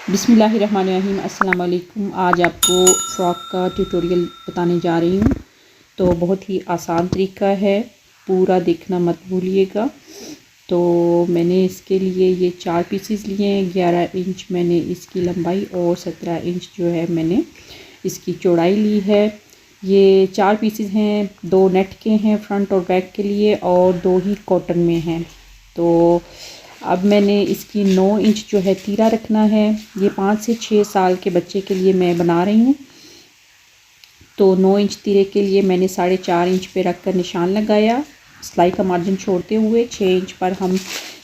बिस्मिल्लाहिर्रहमानिर्रहीम। अस्सलाम वालेकुम। आज आपको फ़्रॉक का ट्यूटोरियल बताने जा रही हूँ। तो बहुत ही आसान तरीका है, पूरा देखना मत भूलिएगा। तो मैंने इसके लिए ये 4 पीसेस लिए हैं। 11 इंच मैंने इसकी लंबाई और 17 इंच जो है मैंने इसकी चौड़ाई ली है। ये 4 पीसेस हैं, 2 नेट के हैं फ्रंट और बैक के लिए और 2 ही कॉटन में हैं। तो अब मैंने इसकी 9 इंच जो है तीरा रखना है। ये 5 से 6 साल के बच्चे के लिए मैं बना रही हूँ। तो 9 इंच तीरे के लिए मैंने 4.5 इंच पे रख कर निशान लगाया, सिलाई का मार्जिन छोड़ते हुए। 6 इंच पर हम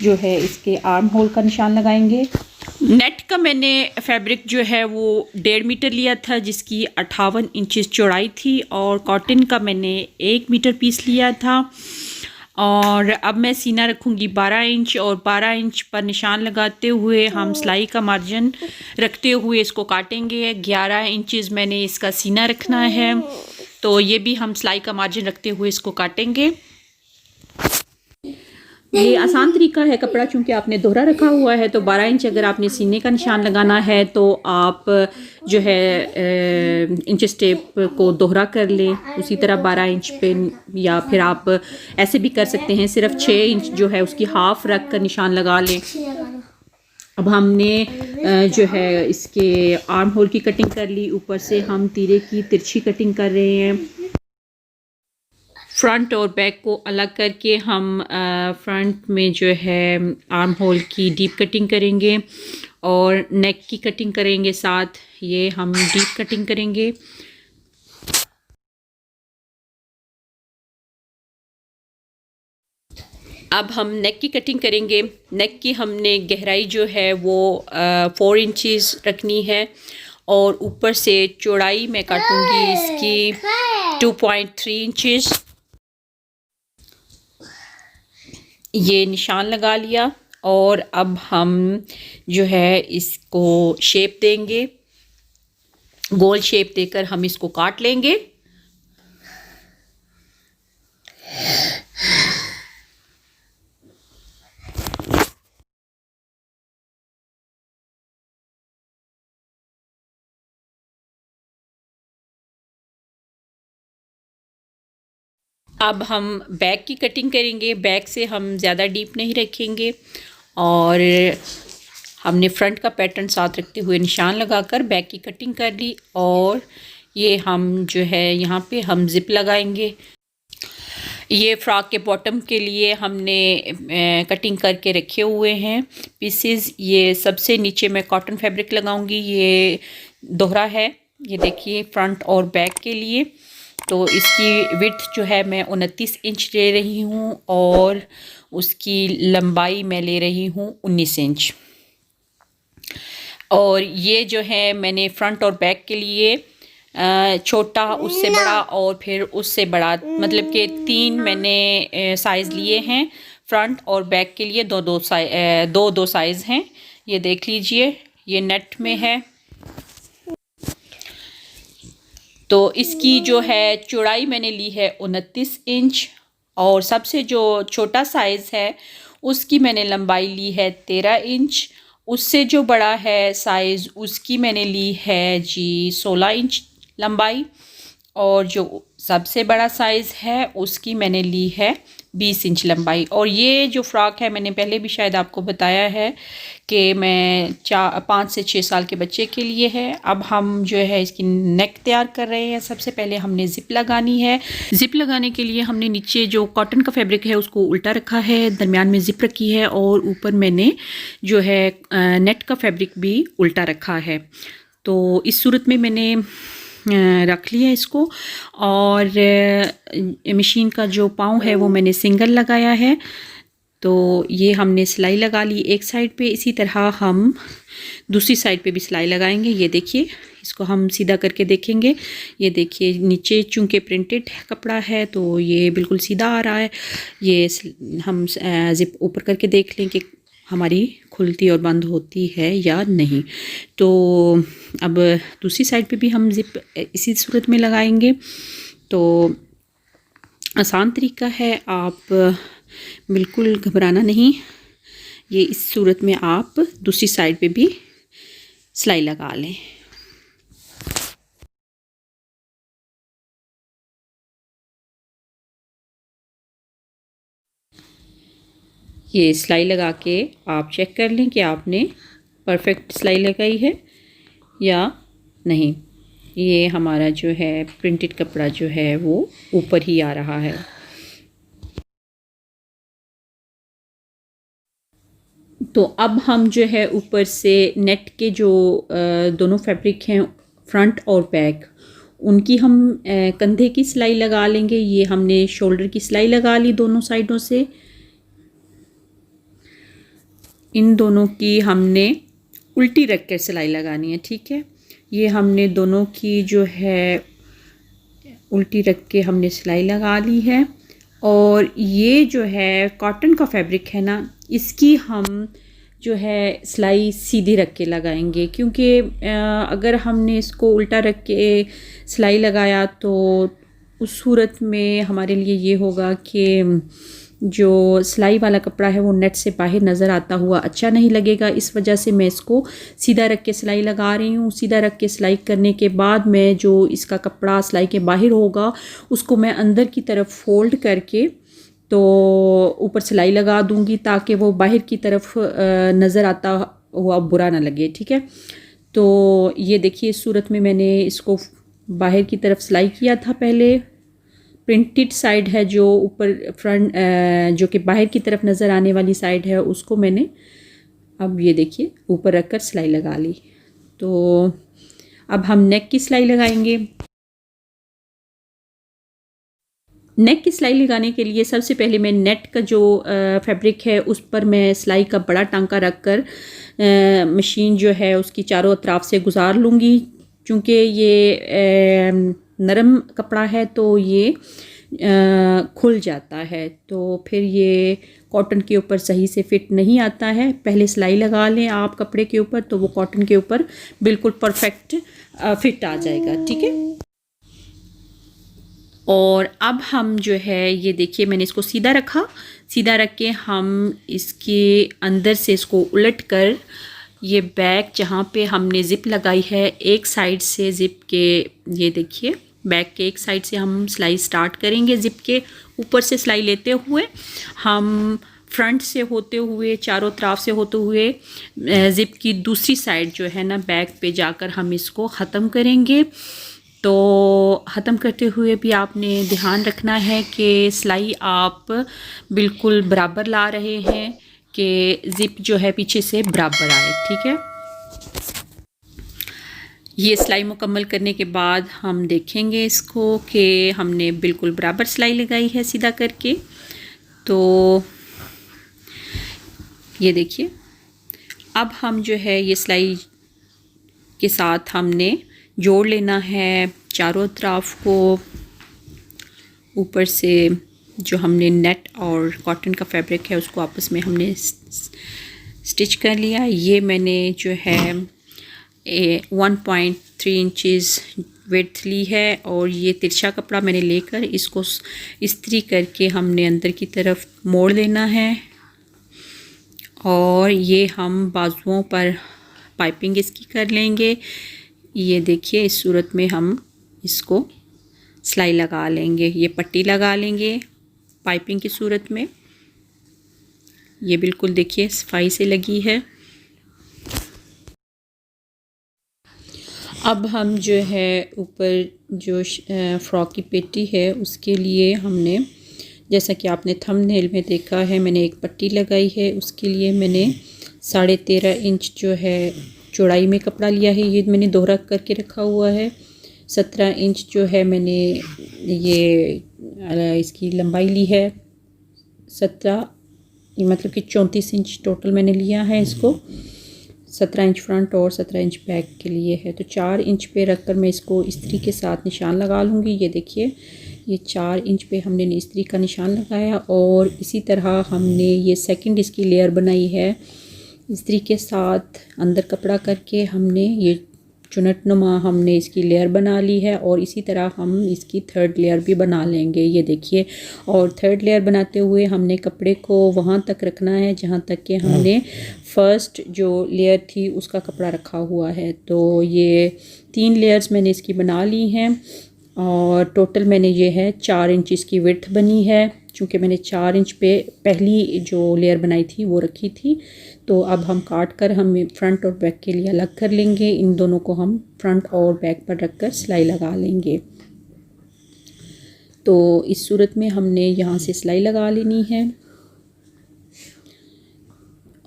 जो है इसके आर्म होल का निशान लगाएंगे। नेट का मैंने फैब्रिक जो है वो 1.5 मीटर लिया था, जिसकी 58 इंचेस चौड़ाई थी, और कॉटन का मैंने 1 मीटर पीस लिया था। और अब मैं सीना रखूँगी 12 इंच, और 12 इंच पर निशान लगाते हुए हम सिलाई का मार्जिन रखते हुए इसको काटेंगे। 11 इंचेस मैंने इसका सीना रखना है, तो ये भी हम सिलाई का मार्जिन रखते हुए इसको काटेंगे। ये आसान तरीका है, कपड़ा चूँकि आपने दोहरा रखा हुआ है, तो 12 इंच अगर आपने सीने का निशान लगाना है तो आप जो है इंच टेप को दोहरा कर लें उसी तरह 12 इंच पे, या फिर आप ऐसे भी कर सकते हैं, सिर्फ 6 इंच जो है उसकी हाफ रख कर निशान लगा लें। अब हमने जो है इसके आर्म होल की कटिंग कर ली, ऊपर से हम तीरे की तिरछी कटिंग कर रहे हैं। फ्रंट और बैक को अलग करके हम फ्रंट में जो है आर्म होल की डीप कटिंग करेंगे और नेक की कटिंग करेंगे, साथ ये हम डीप कटिंग करेंगे। अब हम नेक की कटिंग करेंगे। नेक की हमने गहराई जो है वो 4 इंचेस रखनी है, और ऊपर से चौड़ाई मैं काटूंगी इसकी 2.3 इंचेस। ये निशान लगा लिया, और अब हम जो है इसको शेप देंगे, गोल शेप देकर हम इसको काट लेंगे। अब हम बैक की कटिंग करेंगे। बैक से हम ज़्यादा डीप नहीं रखेंगे, और हमने फ्रंट का पैटर्न साथ रखते हुए निशान लगाकर बैक की कटिंग कर ली। और ये हम जो है यहाँ पे हम ज़िप लगाएंगे। ये फ्रॉक के बॉटम के लिए हमने कटिंग करके रखे हुए हैं पीसेस। ये सबसे नीचे मैं कॉटन फैब्रिक लगाऊंगी, ये दोहरा है, ये देखिए फ्रंट और बैक के लिए। तो इसकी विड्थ जो है मैं 29 इंच ले रही हूँ, और उसकी लंबाई मैं ले रही हूँ 19 इंच। और ये जो है मैंने फ्रंट और बैक के लिए छोटा, उससे बड़ा और फिर उससे बड़ा, मतलब कि 3 मैंने साइज़ लिए हैं। फ्रंट और बैक के लिए दो साइज़ हैं। ये देख लीजिए, ये नेट में है। तो इसकी जो है चौड़ाई मैंने ली है 29 इंच, और सबसे जो छोटा साइज़ है उसकी मैंने लंबाई ली है 13 इंच। उससे जो बड़ा है साइज़ उसकी मैंने ली है जी 16 इंच लंबाई, और जो सबसे बड़ा साइज़ है उसकी मैंने ली है 20 इंच लंबाई। और ये जो फ़्रॉक है मैंने पहले भी शायद आपको बताया है कि मैं 5 से 6 साल के बच्चे के लिए है। अब हम जो है इसकी नेक तैयार कर रहे हैं। सबसे पहले हमने ज़िप लगानी है। ज़िप लगाने के लिए हमने नीचे जो कॉटन का फैब्रिक है उसको उल्टा रखा है, दरमियान में ज़िप रखी है, और ऊपर मैंने जो है नेट का फैब्रिक भी उल्टा रखा है। तो इस सूरत में मैंने रख लिया इसको। और मशीन का जो पाँव है वो मैंने सिंगल लगाया है। तो ये हमने सिलाई लगा ली एक साइड पे, इसी तरह हम दूसरी साइड पे भी सिलाई लगाएंगे। ये देखिए, इसको हम सीधा करके देखेंगे। ये देखिए, नीचे चूँकि प्रिंटेड कपड़ा है तो ये बिल्कुल सीधा आ रहा है। ये हम ज़िप ऊपर करके देख लें कि हमारी खुलती और बंद होती है या नहीं। तो अब दूसरी साइड पे भी हम ज़िप इसी सूरत में लगाएंगे। तो आसान तरीका है, आप बिल्कुल घबराना नहीं। ये इस सूरत में आप दूसरी साइड पे भी सिलाई लगा लें। ये सिलाई लगा के आप चेक कर लें कि आपने परफेक्ट सिलाई लगाई है या नहीं। ये हमारा जो है प्रिंटेड कपड़ा जो है वो ऊपर ही आ रहा है। तो अब हम जो है ऊपर से नेट के जो दोनों फैब्रिक हैं फ्रंट और बैक, उनकी हम कंधे की सिलाई लगा लेंगे। ये हमने शोल्डर की सिलाई लगा ली दोनों साइडों से। इन दोनों की हमने उल्टी रख कर सिलाई लगानी है, ठीक है। ये हमने दोनों की जो है उल्टी रख के हमने सिलाई लगा ली है। और ये जो है कॉटन का फैब्रिक है ना, इसकी हम जो है सिलाई सीधी रख के लगाएंगे, क्योंकि अगर हमने इसको उल्टा रख के सिलाई लगाया तो उस सूरत में हमारे लिए ये होगा कि जो सिलाई वाला कपड़ा है वो नेट से बाहर नज़र आता हुआ अच्छा नहीं लगेगा। इस वजह से मैं इसको सीधा रख के सिलाई लगा रही हूँ। सीधा रख के सिलाई करने के बाद मैं जो इसका कपड़ा सिलाई के बाहर होगा उसको मैं अंदर की तरफ फोल्ड करके तो ऊपर सिलाई लगा दूँगी, ताकि वो बाहर की तरफ नज़र आता हुआ बुरा ना लगे, ठीक है। तो ये देखिए इस सूरत में मैंने इसको बाहर की तरफ सिलाई किया था। पहले प्रिंटेड साइड है जो ऊपर फ्रंट जो कि बाहर की तरफ नज़र आने वाली साइड है, उसको मैंने अब ये देखिए ऊपर रख कर सिलाई लगा ली। तो अब हम नेक की सिलाई लगाएंगे। नेक की सिलाई लगाने के लिए सबसे पहले मैं नेट का जो फैब्रिक है उस पर मैं सिलाई का बड़ा टांका रख कर मशीन जो है उसकी चारों अतराफ से गुजार लूँगी। चूँकि ये नरम कपड़ा है तो ये खुल जाता है, तो फिर ये कॉटन के ऊपर सही से फिट नहीं आता है। पहले सिलाई लगा लें आप कपड़े के ऊपर तो वो कॉटन के ऊपर बिल्कुल परफेक्ट फिट आ जाएगा, ठीक है। और अब हम जो है ये देखिए मैंने इसको सीधा रखा। सीधा रख के हम इसके अंदर से इसको उलट कर ये बैक जहाँ पे हमने ज़िप लगाई है एक साइड से ज़िप के, ये देखिए बैक के एक साइड से हम सिलाई स्टार्ट करेंगे। ज़िप के ऊपर से सिलाई लेते हुए हम फ्रंट से होते हुए चारों तरफ से होते हुए ज़िप की दूसरी साइड जो है ना बैक पे जाकर हम इसको ख़त्म करेंगे। तो ख़त्म करते हुए भी आपने ध्यान रखना है कि सिलाई आप बिल्कुल बराबर ला रहे हैं कि ज़िप जो है पीछे से बराबर आए, ठीक है। ये सिलाई मुकम्मल करने के बाद हम देखेंगे इसको कि हमने बिल्कुल बराबर सिलाई लगाई है सीधा करके। तो ये देखिए अब हम जो है ये सिलाई के साथ हमने जोड़ लेना है चारों तरफ को। ऊपर से जो हमने नेट और कॉटन का फैब्रिक है उसको आपस में हमने स्टिच कर लिया। ये मैंने जो है 1.3 इंचेस विड्थ ली है और ये तिरछा कपड़ा मैंने लेकर इसको इस्त्री करके हमने अंदर की तरफ मोड़ लेना है। और ये हम बाजुओं पर पाइपिंग इसकी कर लेंगे। ये देखिए इस सूरत में हम इसको सिलाई लगा लेंगे, ये पट्टी लगा लेंगे पाइपिंग की सूरत में। ये बिल्कुल देखिए सफाई से लगी है। अब हम जो है ऊपर जो फ़्रॉक की पेटी है उसके लिए हमने, जैसा कि आपने थंबनेल में देखा है, मैंने एक पट्टी लगाई है। उसके लिए मैंने 13.5 इंच जो है चौड़ाई में कपड़ा लिया है। ये मैंने दोहरा करके रखा हुआ है। 17 इंच जो है मैंने ये इसकी लंबाई ली है। 17 मतलब कि 34 इंच टोटल मैंने लिया है इसको। 17 इंच फ्रंट और 17 इंच बैक के लिए है। तो 4 इंच पे रख कर मैं इसको इस्त्री के साथ निशान लगा लूँगी। ये देखिए ये 4 इंच पे हमने इस्त्री का निशान लगाया और इसी तरह हमने ये सेकंड इसकी लेयर बनाई है। इस्त्री के साथ अंदर कपड़ा करके हमने ये चुनटनुमा हमने इसकी लेयर बना ली है और इसी तरह हम इसकी थर्ड लेयर भी बना लेंगे, ये देखिए। और थर्ड लेयर बनाते हुए हमने कपड़े को वहाँ तक रखना है जहाँ तक कि हमने फर्स्ट जो लेयर थी उसका कपड़ा रखा हुआ है। तो ये 3 लेयर्स मैंने इसकी बना ली हैं और टोटल मैंने ये है 4 इंच इसकी विड्थ बनी है, चूँकि मैंने 4 इंच पे पहली जो लेयर बनाई थी वो रखी थी। तो अब हम काट कर हम फ्रंट और बैक के लिए अलग कर लेंगे। इन दोनों को हम फ्रंट और बैक पर रख कर सिलाई लगा लेंगे। तो इस सूरत में हमने यहाँ से सिलाई लगा लेनी है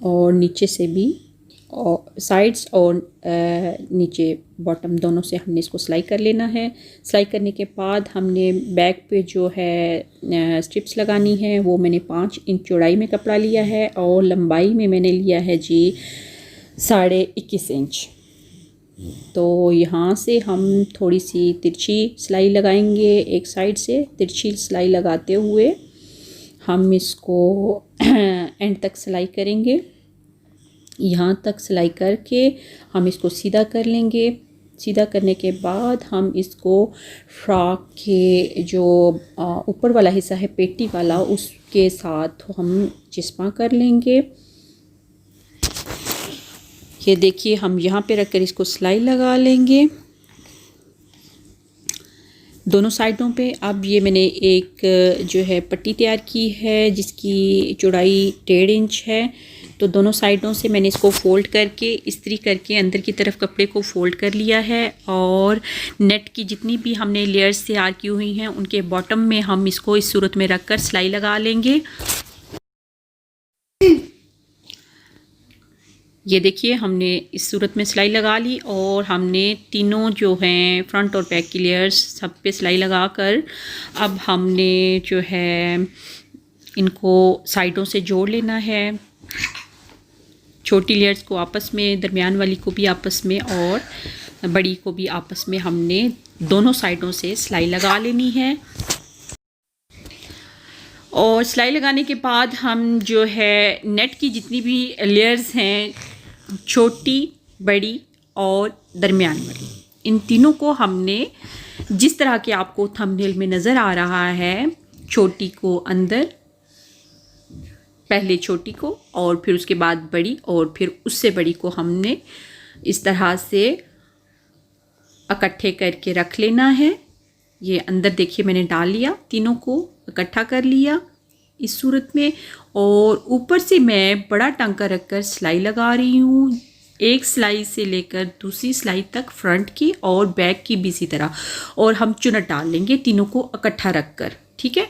और नीचे से भी, और साइड्स और नीचे बॉटम दोनों से हमने इसको सिलाई कर लेना है। सिलाई करने के बाद हमने बैक पे जो है स्ट्रिप्स लगानी है, वो मैंने 5 इंच चौड़ाई में कपड़ा लिया है और लंबाई में मैंने लिया है जी 21.5 इंच। तो यहाँ से हम थोड़ी सी तिरछी सिलाई लगाएंगे, एक साइड से तिरछी सिलाई लगाते हुए हम इसको एंड तक सिलाई करेंगे। यहाँ तक सिलाई करके हम इसको सीधा कर लेंगे। सीधा करने के बाद हम इसको फ्रॉक के जो ऊपर वाला हिस्सा है पेटी वाला, उसके साथ हम चिस्पा कर लेंगे। ये देखिए, हम यहाँ पे रखकर इसको सिलाई लगा लेंगे दोनों साइडों पे। अब ये मैंने एक जो है पट्टी तैयार की है जिसकी चौड़ाई 1.5 इंच है। तो दोनों साइडों से मैंने इसको फ़ोल्ड करके इस्त्री करके अंदर की तरफ कपड़े को फ़ोल्ड कर लिया है और नेट की जितनी भी हमने लेयर्स तैयार की हुई हैं उनके बॉटम में हम इसको इस सूरत में रख कर सिलाई लगा लेंगे। ये देखिए, हमने इस सूरत में सिलाई लगा ली और हमने तीनों जो हैं फ्रंट और बैक की लेयर्स सब पे सिलाई लगा कर अब हमने जो है इनको साइडों से जोड़ लेना है। छोटी लेयर्स को आपस में, दरमियान वाली को भी आपस में और बड़ी को भी आपस में हमने दोनों साइडों से सिलाई लगा लेनी है। और सिलाई लगाने के बाद हम जो है नेट की जितनी भी लेयर्स हैं, छोटी, बड़ी और दरमियान वाली, इन तीनों को हमने जिस तरह के आपको थंबनेल में नज़र आ रहा है, छोटी को अंदर, पहले छोटी को और फिर उसके बाद बड़ी और फिर उससे बड़ी को हमने इस तरह से इकट्ठे करके रख लेना है। ये अंदर देखिए मैंने डाल लिया, तीनों को इकट्ठा कर लिया इस सूरत में। और ऊपर से मैं बड़ा टांका रखकर सिलाई लगा रही हूँ, एक सिलाई से लेकर दूसरी सिलाई तक, फ्रंट की और बैक की भी इसी तरह। और हम चुनट डाल लेंगे तीनों को इकट्ठा रखकर, ठीक है।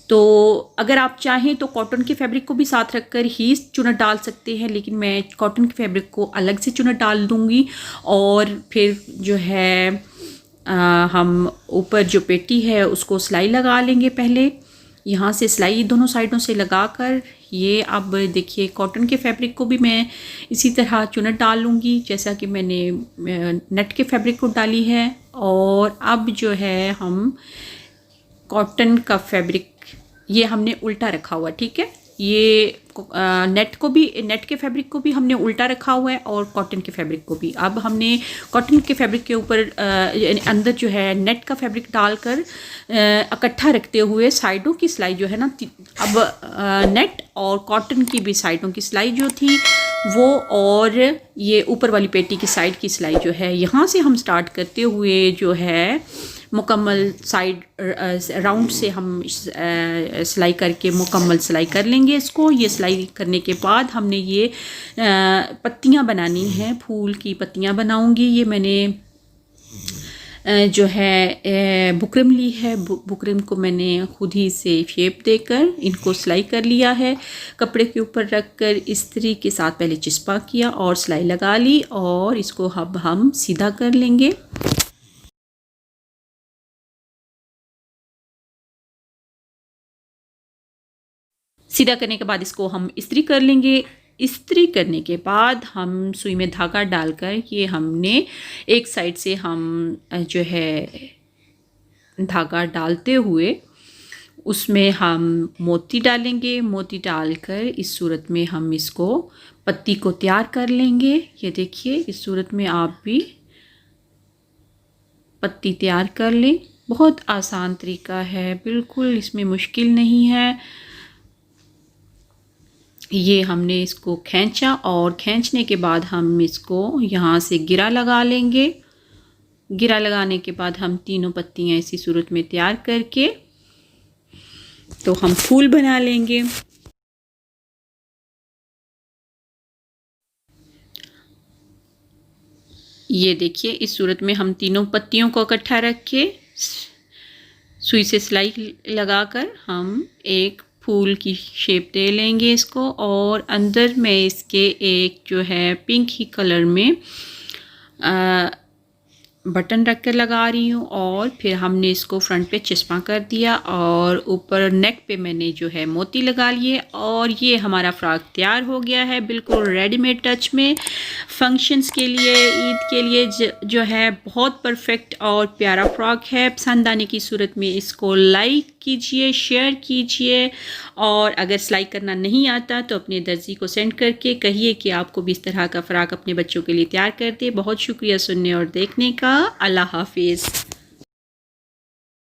तो अगर आप चाहें तो कॉटन के फैब्रिक को भी साथ रखकर ही चुनट डाल सकते हैं, लेकिन मैं कॉटन के फैब्रिक को अलग से चुनट डाल दूँगी। और फिर जो है हम ऊपर जो पेटी है उसको सिलाई लगा लेंगे। पहले यहाँ से सिलाई दोनों साइडों से लगाकर, ये अब देखिए कॉटन के फैब्रिक को भी मैं इसी तरह चुनट डाल लूँगी जैसा कि मैंने नेट के फैब्रिक को डाली है। और अब जो है हम कॉटन का फैब्रिक, ये हमने उल्टा रखा हुआ, ठीक है। ये नेट के फैब्रिक को भी हमने उल्टा रखा हुआ है और कॉटन के फैब्रिक को भी। अब हमने कॉटन के फैब्रिक के ऊपर अंदर जो है नेट का फैब्रिक डालकर इकट्ठा रखते हुए साइडों की सिलाई जो है ना, अब नेट और कॉटन की भी साइडों की सिलाई जो थी वो, और ये ऊपर वाली पेटी की साइड की सिलाई जो है, यहाँ से हम स्टार्ट करते हुए जो है मुकम्मल साइड राउंड से हम सिलाई करके मुकम्मल सिलाई कर लेंगे इसको। ये सिलाई करने के बाद हमने ये पत्तियाँ बनानी हैं, फूल की पत्तियाँ बनाऊंगी। ये मैंने जो है बुकरम ली है, बुकरम को मैंने खुद ही से शेप देकर इनको सिलाई कर लिया है। कपड़े के ऊपर रखकर इस्त्री के साथ पहले चिस्पा किया और सिलाई लगा ली और इसको अब हम सीधा कर लेंगे। सीधा करने के बाद इसको हम इस्त्री कर लेंगे। इस्त्री करने के बाद हम सुई में धागा डालकर, ये हमने एक साइड से हम जो है धागा डालते हुए उसमें हम मोती डालेंगे। मोती डालकर इस सूरत में हम इसको पत्ती को तैयार कर लेंगे। ये देखिए, इस सूरत में आप भी पत्ती तैयार कर लें। बहुत आसान तरीका है, बिल्कुल इसमें मुश्किल नहीं है। ये हमने इसको खींचा और खींचने के बाद हम इसको यहाँ से गिरा लगा लेंगे। गिरा लगाने के बाद हम तीनों पत्तियाँ इसी सूरत में तैयार करके तो हम फूल बना लेंगे। ये देखिए, इस सूरत में हम तीनों पत्तियों को इकट्ठा रख के सुई से सिलाई लगाकर हम एक फूल की शेप दे लेंगे इसको, और अंदर में इसके एक जो है पिंक ही कलर में बटन रख कर लगा रही हूँ। और फिर हमने इसको फ्रंट पे चिस्पा कर दिया और ऊपर नेक पे मैंने जो है मोती लगा लिए, और ये हमारा फ्रॉक तैयार हो गया है बिल्कुल रेडीमेड टच में। फंक्शंस के लिए, ईद के लिए जो है बहुत परफेक्ट और प्यारा फ्रॉक है। पसंद आने की सूरत में इसको लाइक कीजिए, शेयर कीजिए, और अगर सिलाई करना नहीं आता तो अपने दर्जी को सेंड करके कहिए कि आपको भी इस तरह का फ़्रॉक अपने बच्चों के लिए तैयार कर दे। बहुत शुक्रिया सुनने और देखने का। अल्लाह हाफिज़।